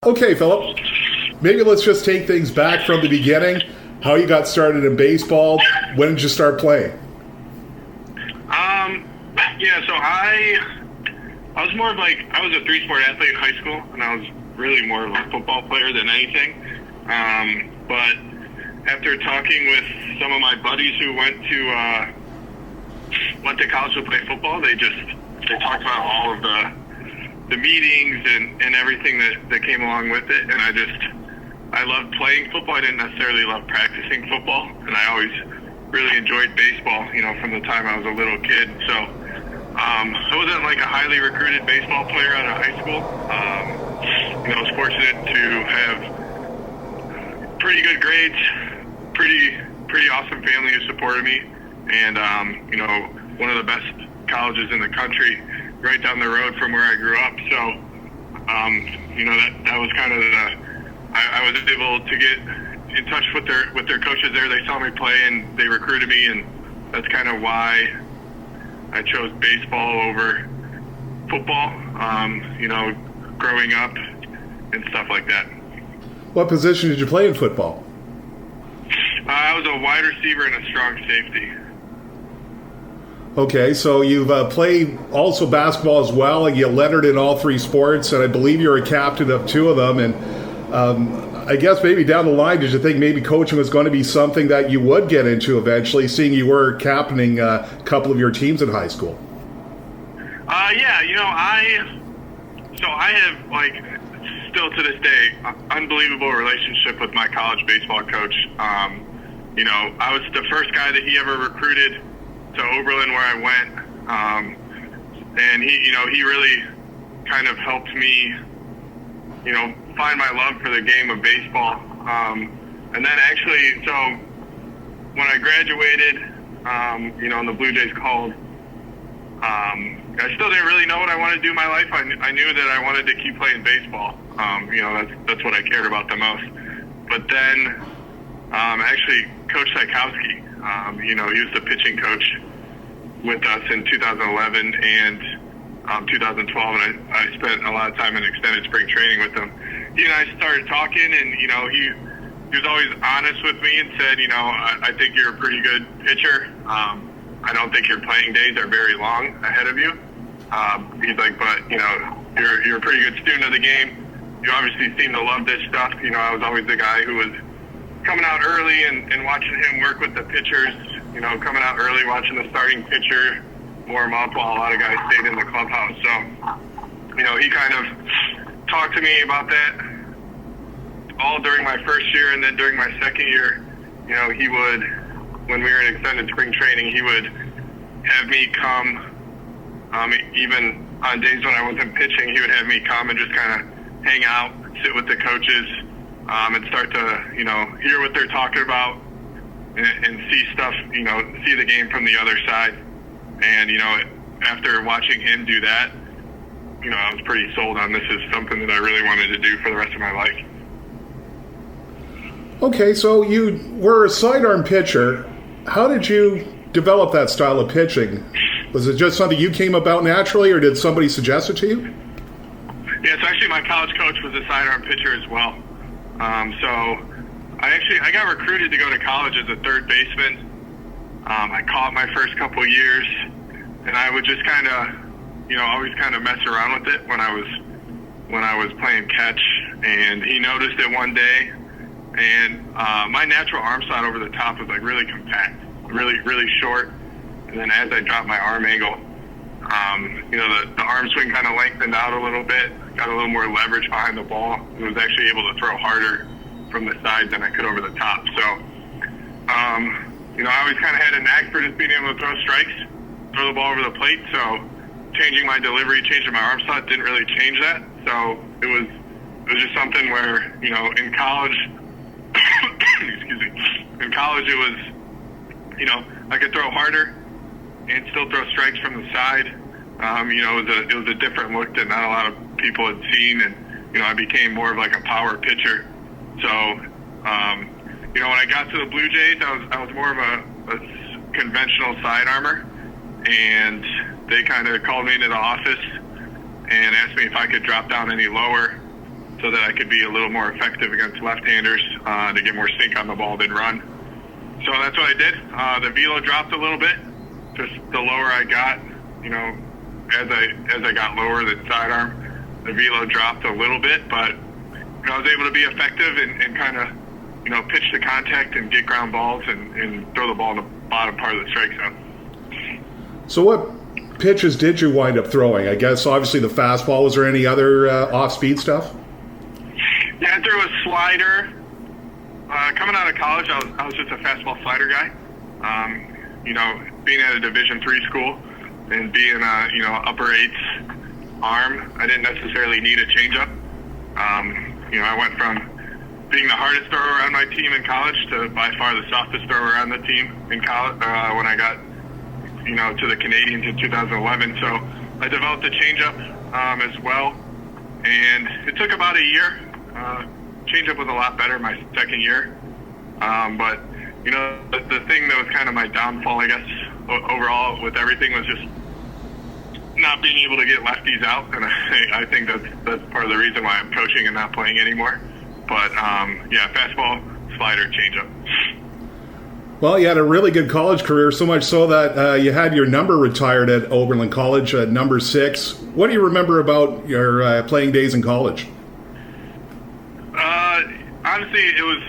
Okay, Philip, maybe let's just take things back from the beginning. How you got started in baseball, when did you start playing? So I was more of I was a three-sport athlete in high school, and I was really more of a football player than anything. But after talking with some of my buddies who went to college to play football, they talked about all of the meetings and everything that came along with it, and I loved playing football. I didn't necessarily love practicing football, and I always really enjoyed baseball, from the time I was a little kid. So I wasn't a highly recruited baseball player out of high school. I was fortunate to have pretty good grades, pretty awesome family who supported me, and one of the best colleges in the country right down the road from where I grew up. So that was kind of I was able to get in touch with their coaches there. They saw me play and they recruited me, and that's kind of why I chose baseball over football, growing up and stuff like that. What position did you play in football? I was a wide receiver and a strong safety. Okay, so you've played also basketball as well, and you lettered in all three sports, and I believe you're a captain of two of them. And I guess maybe down the line, did you think maybe coaching was going to be something that you would get into eventually, seeing you were captaining a couple of your teams in high school? I have still to this day, unbelievable relationship with my college baseball coach. I was the first guy that he ever recruited to Oberlin where I went, and he really kind of helped me, find my love for the game of baseball. And then actually, so when I graduated, and the Blue Jays called, I still didn't really know what I wanted to do in my life. I knew that I wanted to keep playing baseball. That's what I cared about the most. But then, actually, Coach Czykowski, he was the pitching coach with us in 2011 and 2012, and I spent a lot of time in extended spring training with him. He and I started talking, and he was always honest with me and said, I think you're a pretty good pitcher. I don't think your playing days are very long ahead of you. He's like, but you're a pretty good student of the game. You obviously seem to love this stuff. I was always the guy who was coming out early and watching him work with the pitchers. Coming out early, watching the starting pitcher warm up while a lot of guys stayed in the clubhouse. So, he kind of talked to me about that all during my first year, and then during my second year, he would, when we were in extended spring training, he would have me come, even on days when I wasn't pitching, he would have me come and just kind of hang out, sit with the coaches, and start to, hear what they're talking about and see stuff, see the game from the other side. And, after watching him do that, I was pretty sold on this is something that I really wanted to do for the rest of my life. Okay, so you were a sidearm pitcher. How did you develop that style of pitching? Was it just something you came about naturally, or did somebody suggest it to you? Yeah, so actually my college coach was a sidearm pitcher as well. So I got recruited to go to college as a third baseman. I caught my first couple years, and I would just kind of, always kind of mess around with it when I was playing catch. And he noticed it one day, and my natural arm slot over the top was really compact, really short. And then as I dropped my arm angle, the arm swing kind of lengthened out a little bit, got a little more leverage behind the ball, and was actually able to throw harder from the side than I could over the top. So, I always kind of had a knack for just being able to throw strikes, throw the ball over the plate. So changing my delivery, changing my arm slot didn't really change that. So it was just something where, in college, excuse me, in college it was, I could throw harder and still throw strikes from the side. It was a different look that not a lot of people had seen, and I became more of a power pitcher. So when I got to the Blue Jays, I was more of a conventional sidearmer, and they kind of called me into the office and asked me if I could drop down any lower. so that I could be a little more effective against left-handers to get more sink on the ball than run. So that's what I did. The velo dropped a little bit, just the lower I got. As I got lower than sidearm, the velo dropped a little bit, but I was able to be effective and kind of pitch the contact and get ground balls and throw the ball in the bottom part of the strike zone. So what pitches did you wind up throwing? I guess obviously the fastball. Was there any other off-speed stuff? Yeah, I threw a slider. Coming out of college, I was just a fastball slider guy. Being at a Division III school and being upper eights arm, I didn't necessarily need a changeup. I went from being the hardest thrower around my team in college to by far the softest thrower around the team in college when I got to the Canadians in 2011. So I developed a changeup as well, and it took about a year. Changeup was a lot better my second year, but the thing that was kind of my downfall, I guess, overall with everything was just not being able to get lefties out, and I think that's part of the reason why I'm coaching and not playing anymore. But fastball, slider, changeup. Well, you had a really good college career, so much so that you had your number retired at Oberlin College at number 6. What do you remember about your playing days in college? Honestly, it was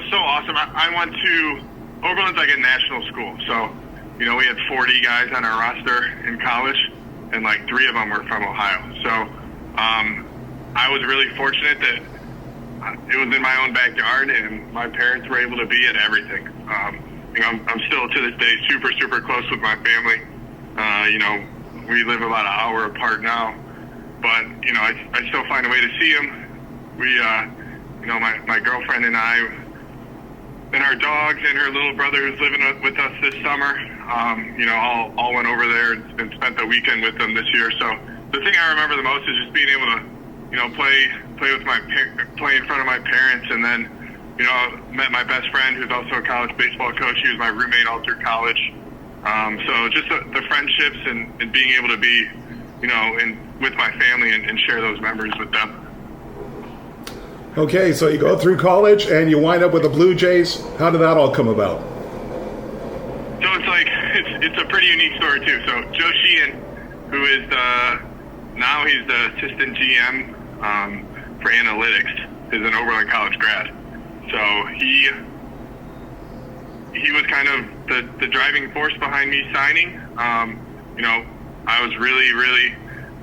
so awesome. I went to Oberlin's like a national school, so we had 40 guys on our roster in college, and like 3 of them were from Ohio. So I was really fortunate that it was in my own backyard, and my parents were able to be at everything. I'm still to this day super, super close with my family. We live about an hour apart now, but I still find a way to see them. We, my girlfriend and I, and our dogs, and her little brother who's living with us this summer, all went over there and spent the weekend with them this year. So the thing I remember the most is just being able to, play in front of my parents, and then, met my best friend who's also a college baseball coach. He was my roommate all through college. So just the friendships and being able to be, with my family and share those memories with them. Okay, so you go through college and you wind up with the Blue Jays. How did that all come about? So it's a pretty unique story too. So Joe Sheehan, who is now he's the assistant GM for analytics, is an Oberlin College grad. So he was kind of the driving force behind me signing. I was really, really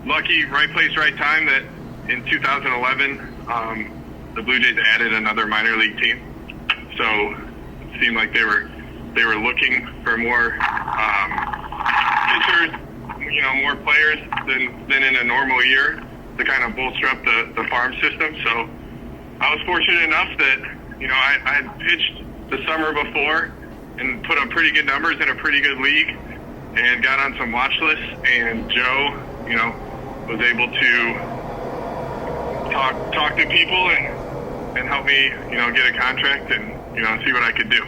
lucky, right place, right time, that in 2011 the Blue Jays added another minor league team. So it seemed like they were looking for more pitchers, more players than in a normal year to kind of bolster up the farm system. So I was fortunate enough that I had pitched the summer before and put up pretty good numbers in a pretty good league and got on some watch lists. And Joe, was able to talk to people and help me, get a contract and, see what I could do.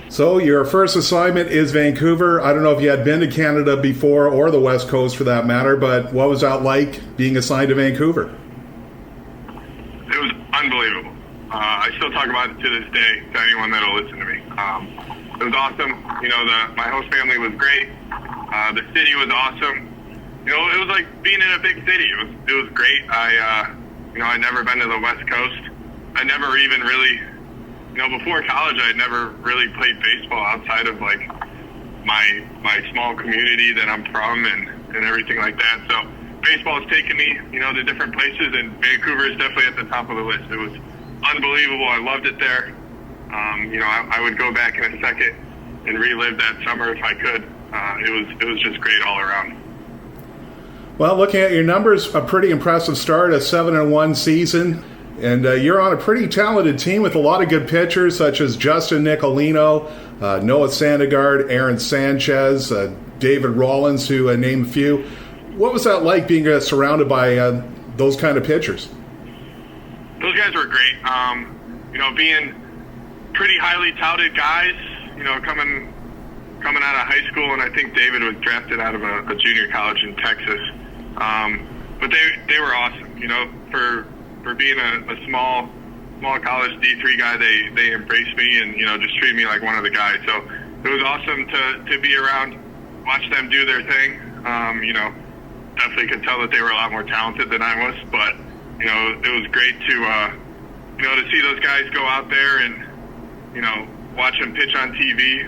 So your first assignment is Vancouver. I don't know if you had been to Canada before, or the West Coast for that matter, but what was that like being assigned to Vancouver? It was unbelievable. I still talk about it to this day to anyone that'll listen to me. It was awesome. My host family was great. The city was awesome. It was like being in a big city. It was great. I'd never been to the West Coast. I never even really, before college, I'd never really played baseball outside of like my small community that I'm from and everything like that. So baseball has taken me, to different places, and Vancouver is definitely at the top of the list. It was unbelievable. I loved it there. I would go back in a second and relive that summer if I could. It was just great all around. Well, looking at your numbers, a pretty impressive start, a 7-1 season, and you're on a pretty talented team with a lot of good pitchers such as Justin Nicolino, Noah Sandegard, Aaron Sanchez, David Rollins, to name a few. What was that like being surrounded by those kind of pitchers? Those guys were great. Being pretty highly touted guys, coming out of high school, and I think David was drafted out of a junior college in Texas. but they were awesome. You know, for being a small college D3 guy, they embraced me and, you know, just treated me like one of the guys. So it was awesome to be around, watch them do their thing. You know, definitely could tell that they were a lot more talented than I was, but, you know, it was great to, you know, to see those guys go out there and, you know, watch them pitch on TV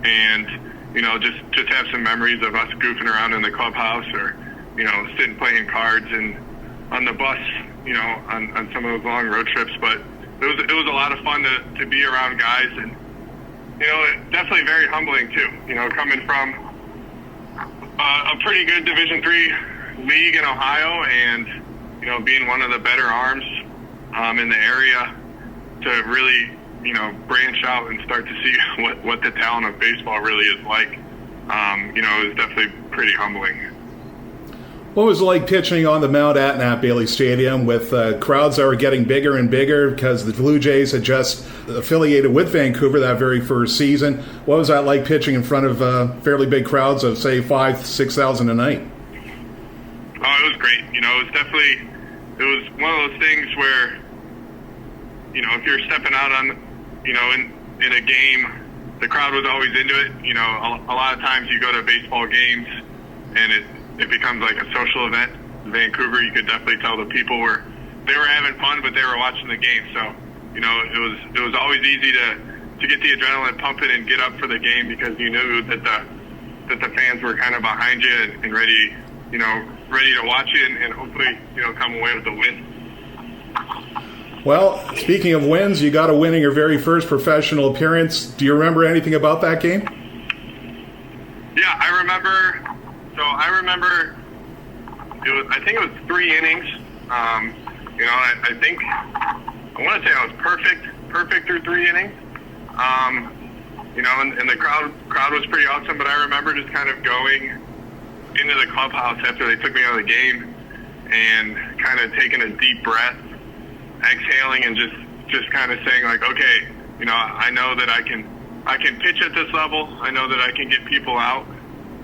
and, you know, just have some memories of us goofing around in the clubhouse or, you know, sitting playing cards and on the bus, you know, on some of those long road trips. But it was a lot of fun to be around guys, and, you know, definitely very humbling too, you know, coming from a pretty good Division III league in Ohio and, you know, being one of the better arms in the area to really, you know, branch out and start to see what the talent of baseball really is like. You know, it was definitely pretty humbling. What was it like pitching on the mound at Nat Bailey Stadium with crowds that were getting bigger and bigger because the Blue Jays had just affiliated with Vancouver that very first season? What was that like pitching in front of fairly big crowds of, say, 5,000-6,000 a night? Oh, it was great. You know, it was one of those things where, you know, if you're stepping out on, you know, in a game, the crowd was always into it. You know, a lot of times you go to baseball games and it becomes like a social event. In Vancouver, you could definitely tell the people were having fun, but they were watching the game. So, you know, it was always easy to get the adrenaline pumping and get up for the game because you knew that the fans were kind of behind you and ready to watch you and hopefully, you know, come away with a win. Well, speaking of wins, you got a win in your very first professional appearance. Do you remember anything about that game? Yeah, I remember. So I remember, I think it was 3 innings. You know, I want to say I was perfect through 3 innings. You know, and the crowd was pretty awesome, but I remember just kind of going into the clubhouse after they took me out of the game and kind of taking a deep breath, exhaling, and just kind of saying like, okay, you know, I know that I can pitch at this level. I know that I can get people out.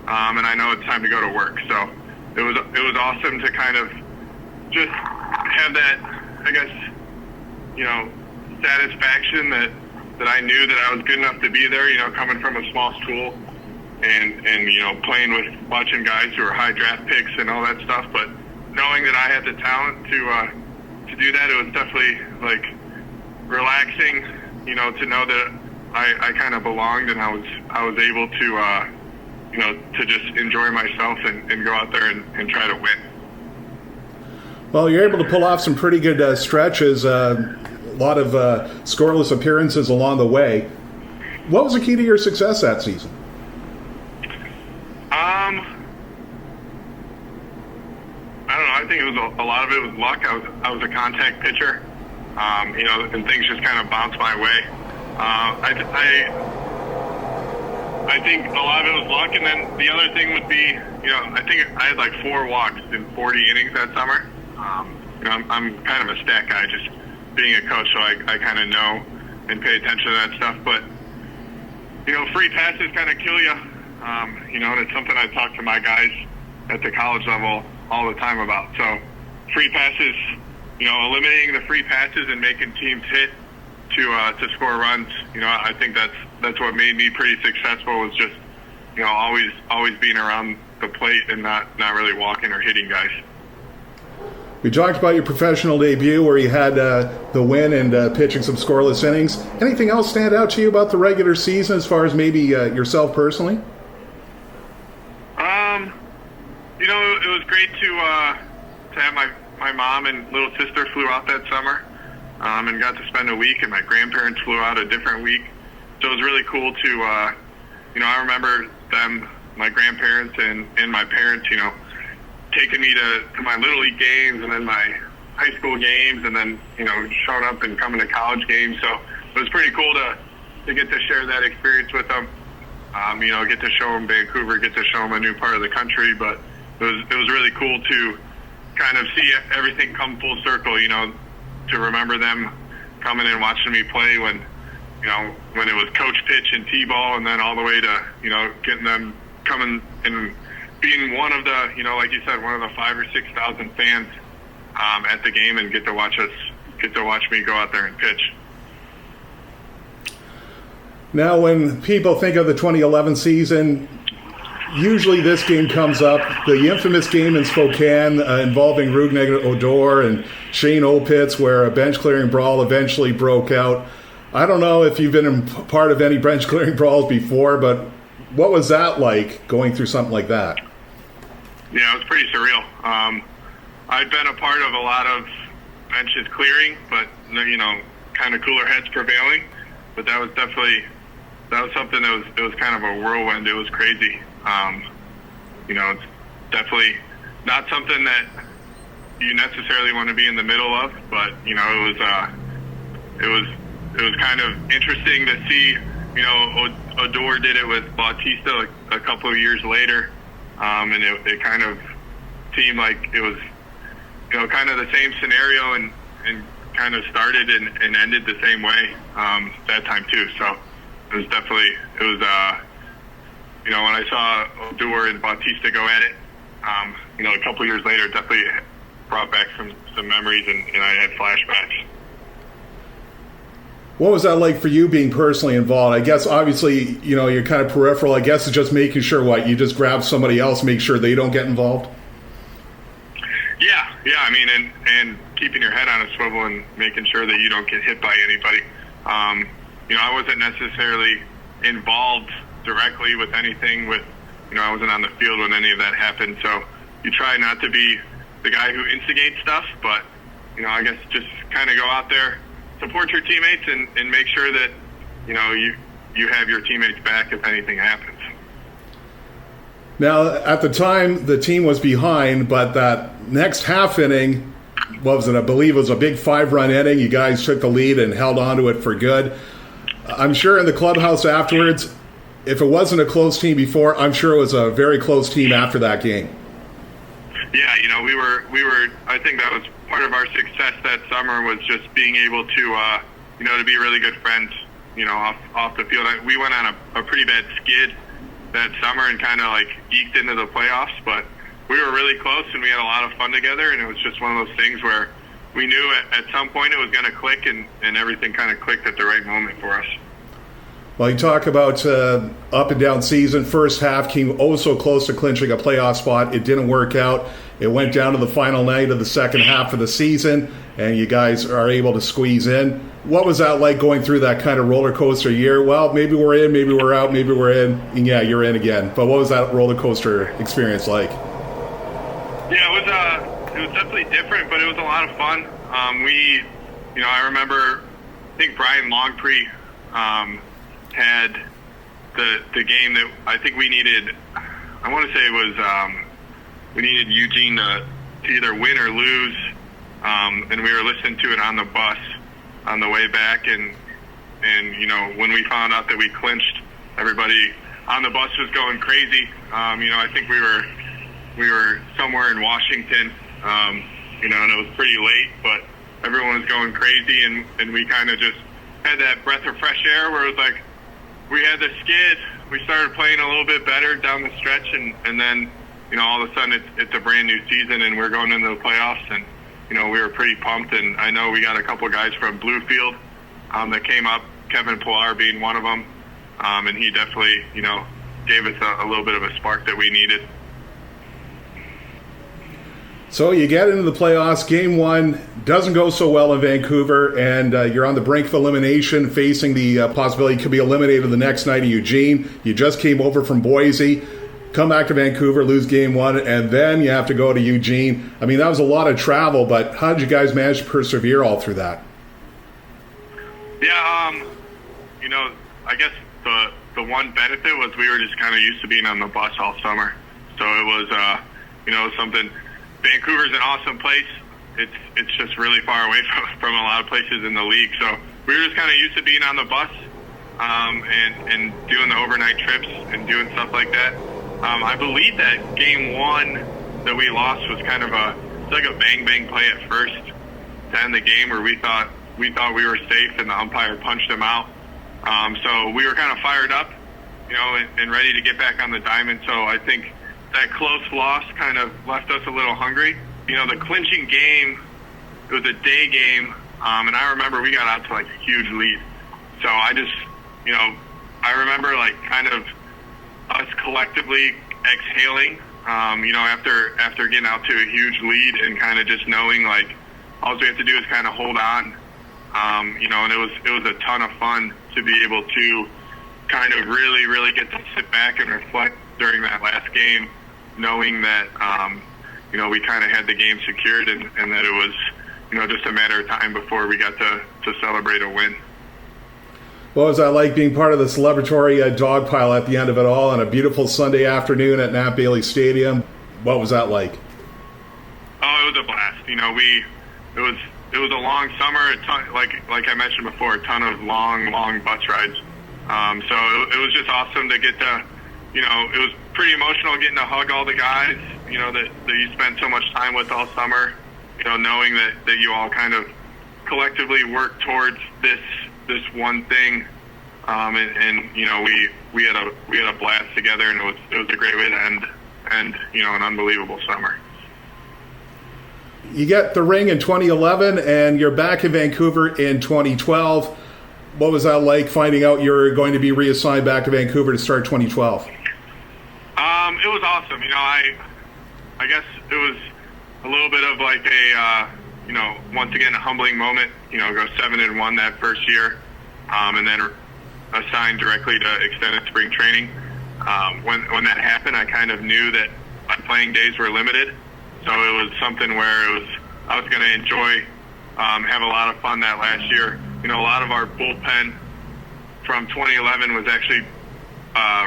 And I know it's time to go to work. So it was awesome to kind of just have that, I guess, you know, satisfaction that I knew that I was good enough to be there, you know, coming from a small school and you know, playing with watching guys who are high draft picks and all that stuff. But knowing that I had the talent to do that, it was definitely like relaxing, you know, to know that I kind of belonged and I was able to, you know, to just enjoy myself and go out there and try to win. Well, you're able to pull off some pretty good stretches, a lot of scoreless appearances along the way. What was the key to your success that season? I don't know. I think it was a lot of it was luck. I was a contact pitcher, you know, and things just kind of bounced my way. I think a lot of it was luck, and then the other thing would be, you know, I think I had like 4 walks in 40 innings that summer. You know, I'm kind of a stat guy, just being a coach, so I kind of know and pay attention to that stuff. But, you know, free passes kind of kill you, you know, and it's something I talk to my guys at the college level all the time about. So free passes, you know, eliminating the free passes and making teams hit to score runs, you know, I think that's what made me pretty successful, was just, you know, always being around the plate and not really walking or hitting guys. We talked about your professional debut where you had the win and pitching some scoreless innings. Anything else stand out to you about the regular season as far as maybe yourself personally? You know, it was great to have my mom and little sister flew out that summer. And got to spend a week, and my grandparents flew out a different week. So it was really cool to, you know, I remember them, my grandparents and my parents, you know, taking me to my Little League games and then my high school games and then, you know, showing up and coming to college games. So it was pretty cool to get to share that experience with them. You know, get to show them Vancouver, get to show them a new part of the country. But it was really cool to kind of see everything come full circle, you know, to remember them coming and watching me play when it was coach pitch and T-ball, and then all the way to, you know, getting them coming and being one of the, like you said, one of the 5,000 or 6,000 fans at the game, and get to watch me go out there and pitch. Now, when people think of the 2011 season, usually this game comes up, the infamous game in Spokane involving Rugnig Odor and Shane Opitz, where a bench-clearing brawl eventually broke out. I don't know if you've been a part of any bench-clearing brawls before, but what was that like, going through something like that? Yeah, it was pretty surreal. I'd been a part of a lot of benches clearing, but, kind of cooler heads prevailing. But that was something it was kind of a whirlwind. It was crazy. It's definitely not something that you necessarily want to be in the middle of, but it was kind of interesting to see. Odor did it with Bautista a couple of years later, and it kind of seemed like it was kind of the same scenario, and kind of started and ended the same way that time too. So it was when I saw Odor and Bautista go at it, a couple years later, it definitely brought back some memories, and I had flashbacks. What was that like for you, being personally involved? I guess obviously, you're kind of peripheral. I guess it's just making sure you just grab somebody else, make sure they don't get involved. Yeah. I mean, and keeping your head on a swivel and making sure that you don't get hit by anybody. I wasn't necessarily involved directly with anything I wasn't on the field when any of that happened. So you try not to be the guy who instigates stuff, but, I guess just kind of go out there, support your teammates, and make sure that, you have your teammates back if anything happens. Now, at the time, the team was behind, but that next half inning, I believe it was a big 5-run inning. You guys took the lead and held on to it for good. I'm sure in the clubhouse afterwards, if it wasn't a close team before, I'm sure it was a very close team after that game. Yeah, we were. I think that was part of our success that summer, was just being able to, to be really good friends, off the field. We went on a pretty bad skid that summer and kind of eked into the playoffs, but we were really close and we had a lot of fun together, and it was just one of those things where we knew at some point it was going to click, and everything kind of clicked at the right moment for us. Well, you talk about up and down season. First half came so close to clinching a playoff spot. It didn't work out. It went down to the final night of the second half of the season, and you guys are able to squeeze in. What was that like, going through that kind of roller coaster year? Well, maybe we're in, maybe we're out, maybe we're in, and yeah, you're in again. But what was that roller coaster experience like? Yeah, it was definitely different, but it was a lot of fun. I remember, I think Brian Longpre had the game that I think we needed. I want to say it was we needed Eugene to either win or lose, and we were listening to it on the bus on the way back, and when we found out that we clinched, everybody on the bus was going crazy. I think we were somewhere in Washington, and it was pretty late, but everyone was going crazy, and we kind of just had that breath of fresh air where it was like we had the skid. We started playing a little bit better down the stretch, and then all of a sudden it's a brand new season, and we're going into the playoffs, and we were pretty pumped. And I know we got a couple guys from Bluefield that came up, Kevin Pillar being one of them, and he definitely gave us a little bit of a spark that we needed. So you get into the playoffs. Game 1 doesn't go so well in Vancouver, and you're on the brink of elimination, facing the possibility you could be eliminated the next night in Eugene. You just came over from Boise, come back to Vancouver, lose Game 1, and then you have to go to Eugene. I mean, that was a lot of travel, but how did you guys manage to persevere all through that? Yeah, I guess the one benefit was we were just kind of used to being on the bus all summer. So it was, something. Vancouver's an awesome place. It's just really far away from a lot of places in the league. So we were just kind of used to being on the bus and doing the overnight trips and doing stuff like that. I believe that Game 1 that we lost was kind of it's like a bang play at first to end the game, where we thought we were safe and the umpire punched him out. So we were kind of fired up, and ready to get back on the diamond. So I think that close loss kind of left us a little hungry. The clinching game, it was a day game, and I remember we got out to like a huge lead. So I just, I remember like kind of us collectively exhaling, after getting out to a huge lead and kind of just knowing like all we have to do is kind of hold on, and it was a ton of fun to be able to kind of really, really get to sit back and reflect during that last game, knowing that, we kind of had the game secured and that it was, just a matter of time before we got to celebrate a win. What was that like being part of the celebratory dog pile at the end of it all on a beautiful Sunday afternoon at Nat Bailey Stadium? What was that like? Oh, it was a blast. It was a long summer, a ton, like I mentioned before, a ton of long bus rides. So it was just awesome to get to, it was pretty emotional getting to hug all the guys, that you spent so much time with all summer, knowing that you all kind of collectively work towards this one thing. And we had a blast together, and it was a great way to end an unbelievable summer. You get the ring in 2011, and you're back in Vancouver in 2012. What was that like, finding out you're going to be reassigned back to Vancouver to start 2012? It was awesome. I guess it was a little bit of like a, once again, a humbling moment. Go 7-1 that first year, and then assigned directly to extended spring training. When that happened, I kind of knew that my playing days were limited. So it was something where I was going to enjoy, have a lot of fun that last year. A lot of our bullpen from 2011 was actually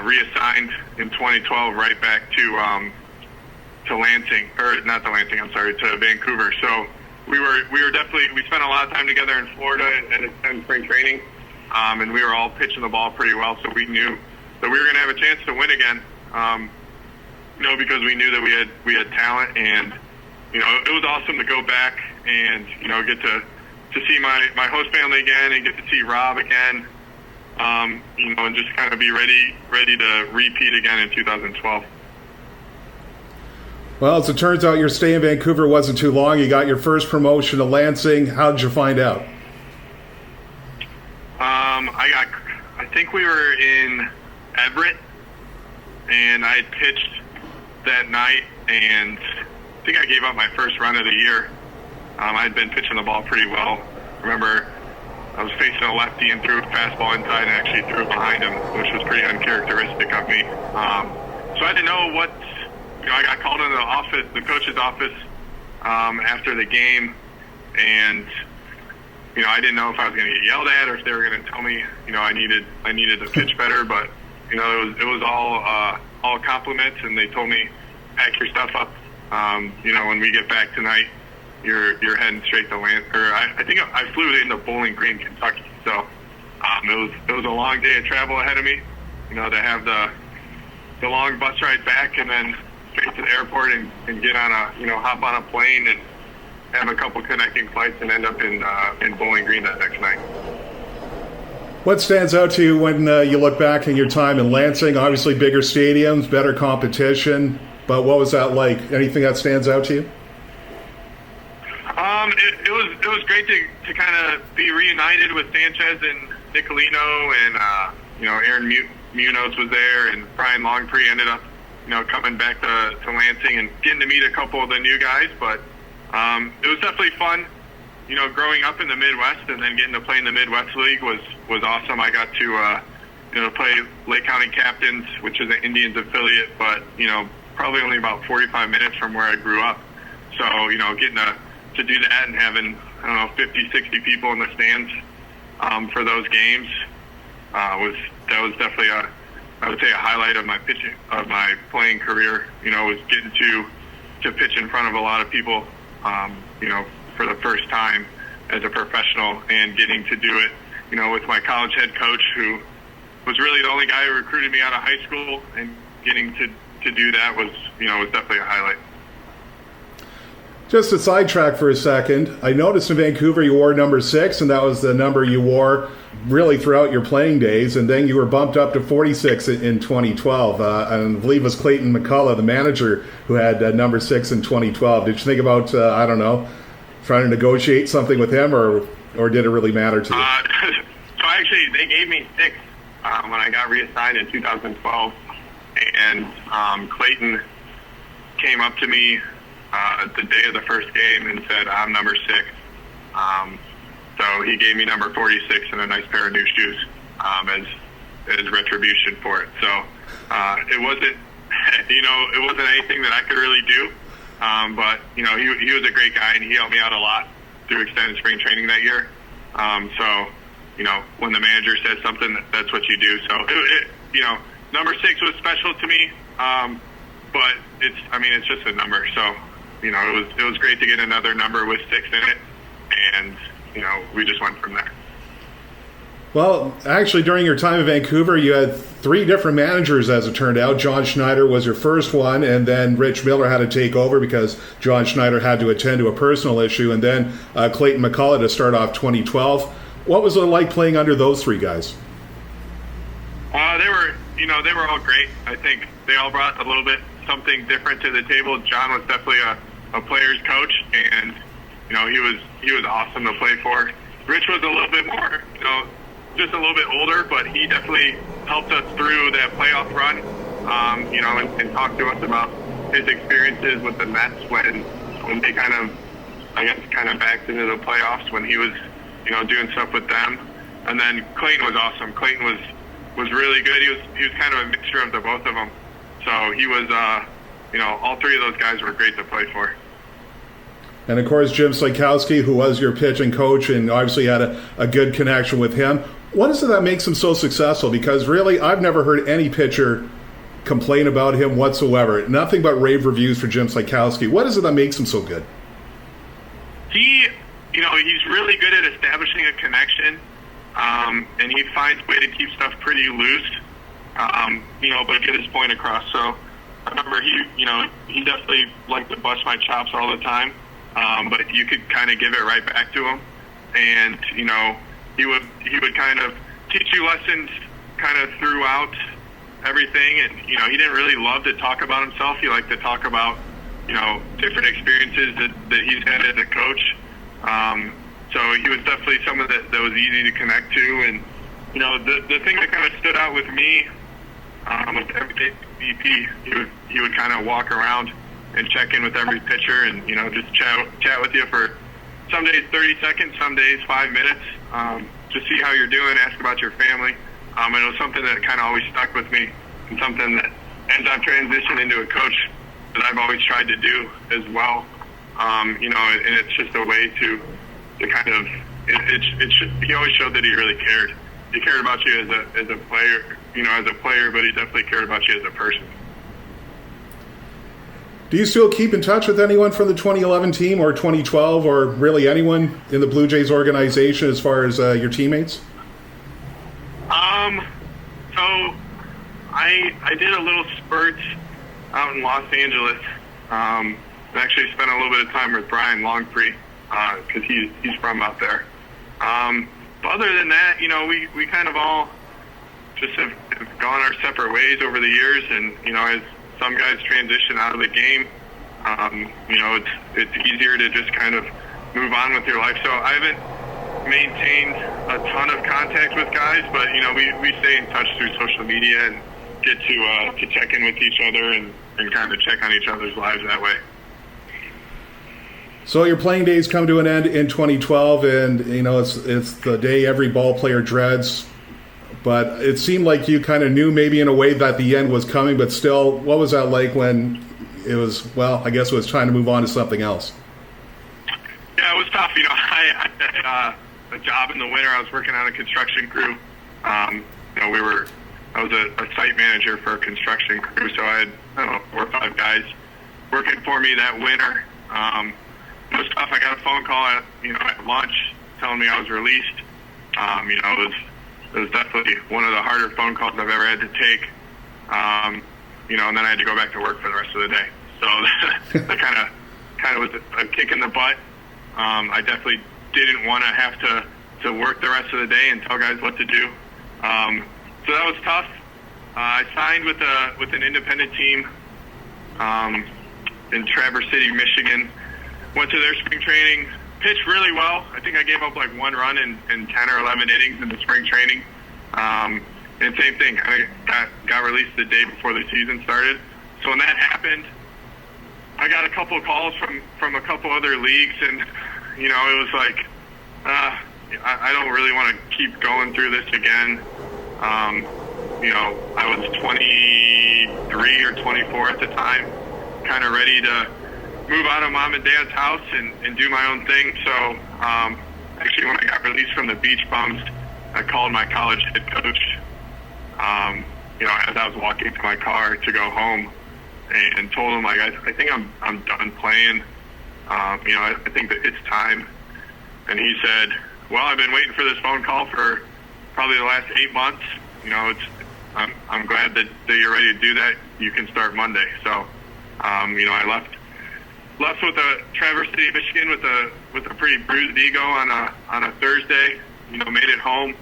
reassigned in 2012 right back to Lansing, or not to Lansing, I'm sorry, to Vancouver. So we were definitely, we spent a lot of time together in Florida and spring training, and we were all pitching the ball pretty well. So we knew that we were going to have a chance to win again, because we knew that we had talent, and it was awesome to go back and get to see my host family again and get to see Rob again, and just kind of be ready to repeat again in 2012. Well, as it turns out, your stay in Vancouver wasn't too long. You got your first promotion to Lansing. How did you find out? I think we were in Everett, and I had pitched that night, and I think I gave up my first run of the year. I had been pitching the ball pretty well. Remember, I was facing a lefty and threw a fastball inside and actually threw it behind him, which was pretty uncharacteristic of me. So I didn't know what, I got called into the office, the coach's office, after the game, and I didn't know if I was going to get yelled at or if they were going to tell me, I needed to pitch better. But it was all compliments, and they told me, pack your stuff up. When we get back tonight, you're heading straight to I think I flew into Bowling Green, Kentucky. So it was a long day of travel ahead of me. To have the long bus ride back and then straight to the airport and get on hop on a plane and have a couple connecting flights and end up in Bowling Green that next night. What stands out to you when you look back in your time in Lansing? Obviously bigger stadiums, better competition, but what was that like? Anything that stands out to you? It was great to kind of be reunited with Sanchez and Nicolino, and Aaron Munoz was there, and Brian Longpree ended up coming back to Lansing and getting to meet a couple of the new guys. But it was definitely fun. Growing up in the Midwest and then getting to play in the Midwest League was awesome. I got to play Lake County Captains, which is an Indians affiliate, but probably only about 45 minutes from where I grew up. So getting to do that and having 50, 60 people in the stands for those games was definitely I would say a highlight of my playing career. Was getting to pitch in front of a lot of people, for the first time as a professional, and getting to do it, with my college head coach, who was really the only guy who recruited me out of high school, and getting to do that was definitely a highlight. Just to sidetrack for a second, I noticed in Vancouver you wore number 6, and that was the number you wore really throughout your playing days, and then you were bumped up to 46 in 2012. And I believe it was Clayton McCullough, the manager, who had number 6 in 2012. Did you think about, I don't know, trying to negotiate something with him, or did it really matter to you? So actually, they gave me 6 when I got reassigned in 2012, and Clayton came up to me the day of the first game and said, "I'm number 6." So he gave me number 46 and a nice pair of new shoes as retribution for it. So it wasn't, it wasn't anything that I could really do. But he was a great guy, and he helped me out a lot through extended spring training that year. So when the manager says something, that's what you do. So number 6 was special to me. But it's just a number. So it was great to get another number with 6 in it, and we just went from there. Well, actually, during your time in Vancouver, you had 3 different managers, as it turned out. John Schneider was your first one, and then Rich Miller had to take over because John Schneider had to attend to a personal issue, and then Clayton McCullough to start off 2012. What was it like playing under those 3 guys? They were all great. I think they all brought a little bit something different to the table. John was definitely a player's coach, and he was awesome to play for. Rich was a little bit more, just a little bit older, but he definitely helped us through that playoff run, and talked to us about his experiences with the Mets when they kind of backed into the playoffs when he was, doing stuff with them. And then Clayton was awesome. Clayton was really good. He was kind of a mixture of the both of them. So he was, all 3 of those guys were great to play for. And, of course, Jim Czykowski, who was your pitching coach, and obviously had a good connection with him. What is it that makes him so successful? Because, really, I've never heard any pitcher complain about him whatsoever. Nothing but rave reviews for Jim Czykowski. What is it that makes him so good? He's really good at establishing a connection, and he finds a way to keep stuff pretty loose, but get his point across. So I remember he definitely liked to bust my chops all the time. But you could kind of give it right back to him, and he would kind of teach you lessons kind of throughout everything. And he didn't really love to talk about himself. He liked to talk about different experiences that he's had as a coach. So he was definitely someone that was easy to connect to. And the thing that kind of stood out with me with every VP, he would kind of walk around and check in with every pitcher, and just chat with you for some days 30 seconds, some days 5 minutes, to see how you're doing, ask about your family. And it was something that kind of always stuck with me, and something that as I've transitioned into a coach that I've always tried to do as well. And it's just a way to kind of he always showed that he really cared. He cared about you as a player, but he definitely cared about you as a person. Do you still keep in touch with anyone from the 2011 team or 2012, or really anyone in the Blue Jays organization as far as your teammates? So I did a little spurt out in Los Angeles. I actually spent a little bit of time with Brian Longpree because he's from out there. But other than that, we kind of all just have gone our separate ways over the years, and as some guys transition out of the game, it's easier to just kind of move on with your life. So I haven't maintained a ton of contact with guys, but we stay in touch through social media and get to check in with each other and kind of check on each other's lives that way. So your playing days come to an end in 2012, and it's the day every ball player dreads. But it seemed like you kind of knew maybe in a way that the end was coming, but still, what was that like when it was, I guess it was time to move on to something else? Yeah, it was tough. I had a job in the winter. I was working on a construction crew. I was a site manager for a construction crew, so I had 4 or 5 guys working for me that winter. It was tough. I got a phone call at lunch telling me I was released. It was definitely one of the harder phone calls I've ever had to take. And then I had to go back to work for the rest of the day. So that kind kind of was a kick in the butt. I definitely didn't want to have to work the rest of the day and tell guys what to do. So that was tough. I signed with an independent team in Traverse City, Michigan. Went to their spring training, pitched really well. I think I gave up like 1 run in 10 or 11 innings in the spring training. And same thing, I got released the day before the season started. So when that happened, I got a couple of calls from a couple other leagues, and it was like, I don't really want to keep going through this again. I was 23 or 24 at the time, kind of ready to move out of mom and dad's house and do my own thing. So actually, when I got released from the Beach Bums, I called my college head coach, as I was walking to my car to go home, and told him, like, I think I'm done playing. I think that it's time. And he said, well, I've been waiting for this phone call for probably the last 8 months. I'm glad that you're ready to do that. You can start Monday. So, I left with a Traverse City, Michigan, with a pretty bruised ego on a Thursday. Made it home,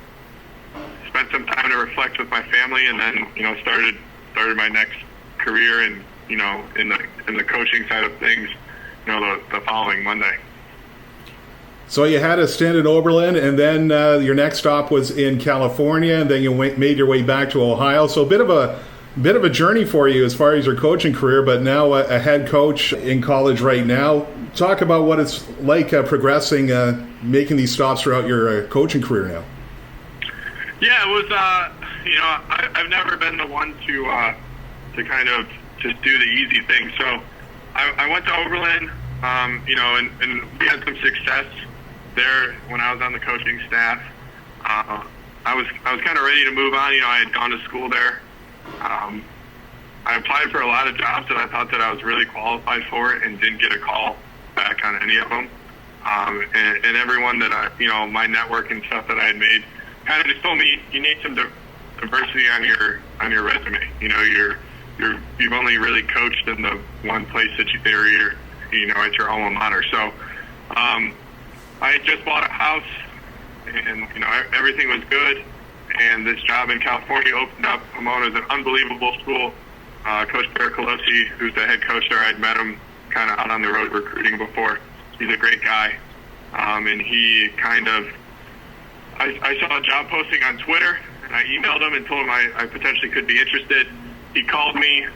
spent some time to reflect with my family, and then started my next career in the coaching side of things. The following Monday. So you had a stint at Oberlin, and then your next stop was in California, and then you made your way back to Ohio. So a bit of a journey for you as far as your coaching career, but now a head coach in college right now. Talk about what it's like progressing, making these stops throughout your coaching career now. Yeah, it was. I've never been the one to kind of just do the easy thing. So I went to Oberlin, and we had some success there when I was on the coaching staff. I was kind of ready to move on. I had gone to school there. I applied for a lot of jobs that I thought that I was really qualified for, and didn't get a call back on any of them. And everyone that my network and stuff that I had made kind of just told me, you need some diversity on your resume. You've only really coached in the one place that you're at your alma mater. So I had just bought a house, and everything was good, and this job in California opened up. Pomona's an unbelievable school. Coach Czykowski, who's the head coach there, I'd met him kind of out on the road recruiting before. He's a great guy, and he kind of, I saw a job posting on Twitter, and I emailed him and told him I potentially could be interested. He called me.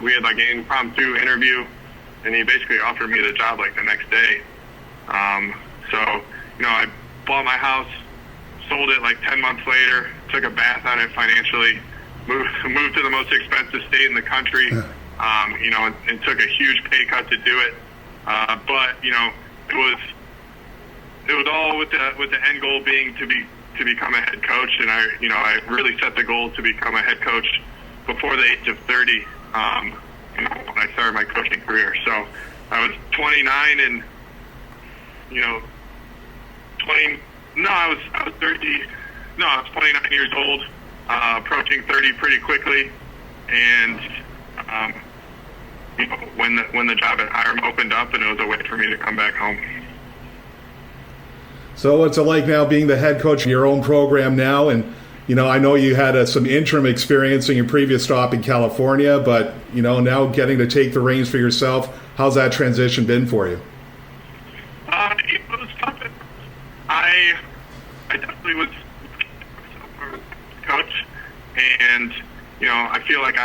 We had like an impromptu interview, and he basically offered me the job like the next day. So I bought my house, sold it like 10 months later, took a bath on it financially, moved to the most expensive state in the country, and took a huge pay cut to do it. But it was all with the end goal being to become a head coach, and I really set the goal to become a head coach before the age of 30. When I started my coaching career. So I was 29 and I was 30. No, I was 29 years old, approaching 30 pretty quickly, and when the job at Hiram opened up, and it was a way for me to come back home. So what's it like now being the head coach of your own program now? And I know you had some interim experience in your previous stop in California, but now getting to take the reins for yourself. How's that transition been for you? It was tough. I definitely was coach, and I feel like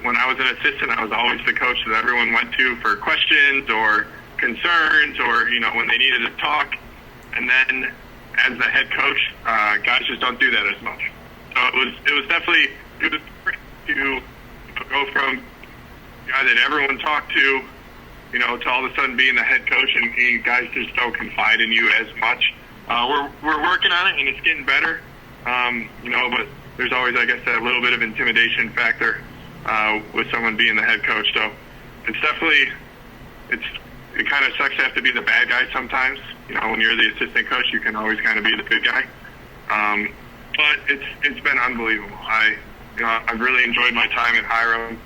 when I was an assistant, I was always the coach that everyone went to for questions or concerns, or when they needed to talk. And then as the head coach, guys just don't do that as much. So it was definitely to go from a guy that everyone talked to all of a sudden being the head coach, and guys just don't confide in you as much. We're working on it, and it's getting better. But there's always, I guess, that little bit of intimidation factor with someone being the head coach. So it's definitely it kind of sucks to have to be the bad guy sometimes. When you're the assistant coach, you can always kind of be the good guy. But it's been unbelievable. I've really enjoyed my time at Hiram.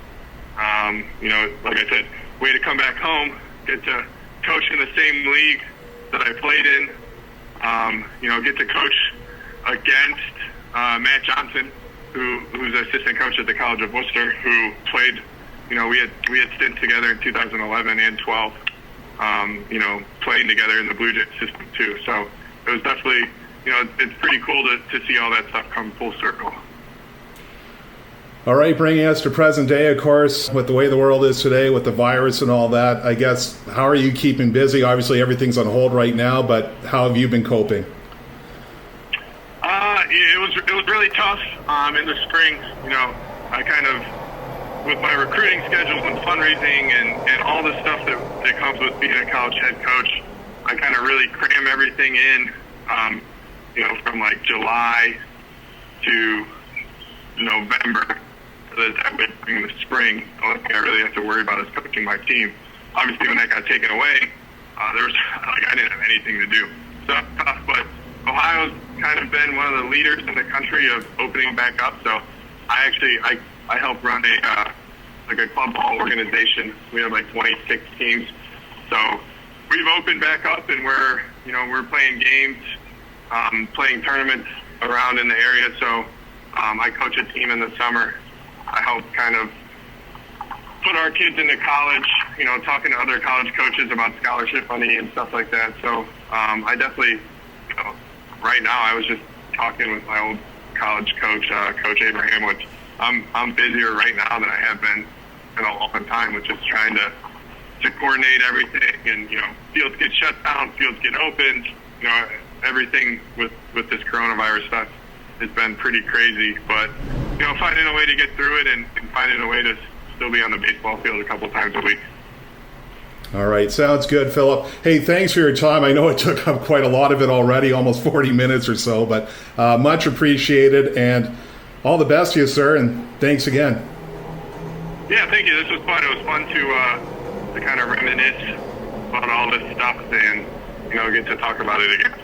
Like I said, way to come back home. get to coach in the same league that I played in. Get to coach against Matt Johnson, who's assistant coach at the College of Worcester, who played. We had stints together in 2011 and 12. Playing together in the Blue Jay system too. So it was definitely, it's pretty cool to see all that stuff come full circle. All right, bringing us to present day, of course, with the way the world is today, with the virus and all that, I guess, how are you keeping busy? Obviously, everything's on hold right now, but how have you been coping? It was really tough in the spring. I kind of, with my recruiting schedules and fundraising and all the stuff that comes with being a college head coach, I kind of really cram everything in, from like July to November. That way, in the spring, the only thing I really have to worry about is coaching my team. Obviously, when that got taken away, there was I didn't have anything to do. So tough, but Ohio's kind of been one of the leaders in the country of opening back up. So I help run a club ball organization. We have like 26 teams. So we've opened back up, and we're playing games, playing tournaments around in the area. So I coach a team in the summer. I help kind of put our kids into college, talking to other college coaches about scholarship money and stuff like that. So I definitely, right now I was just talking with my old college coach, Coach Abraham, which I'm busier right now than I have been in a long time, which is trying to coordinate everything, and fields get shut down, fields get opened, everything with this coronavirus stuff has been pretty crazy, but finding a way to get through it and finding a way to still be on the baseball field a couple times a week. All right, sounds good, Philip. Hey, thanks for your time. I know it took up quite a lot of it already, almost 40 minutes or so, but much appreciated, and all the best to you, sir, and thanks again. Yeah, thank you. This was fun. It was fun to kind of reminisce about all this stuff and get to talk about it again.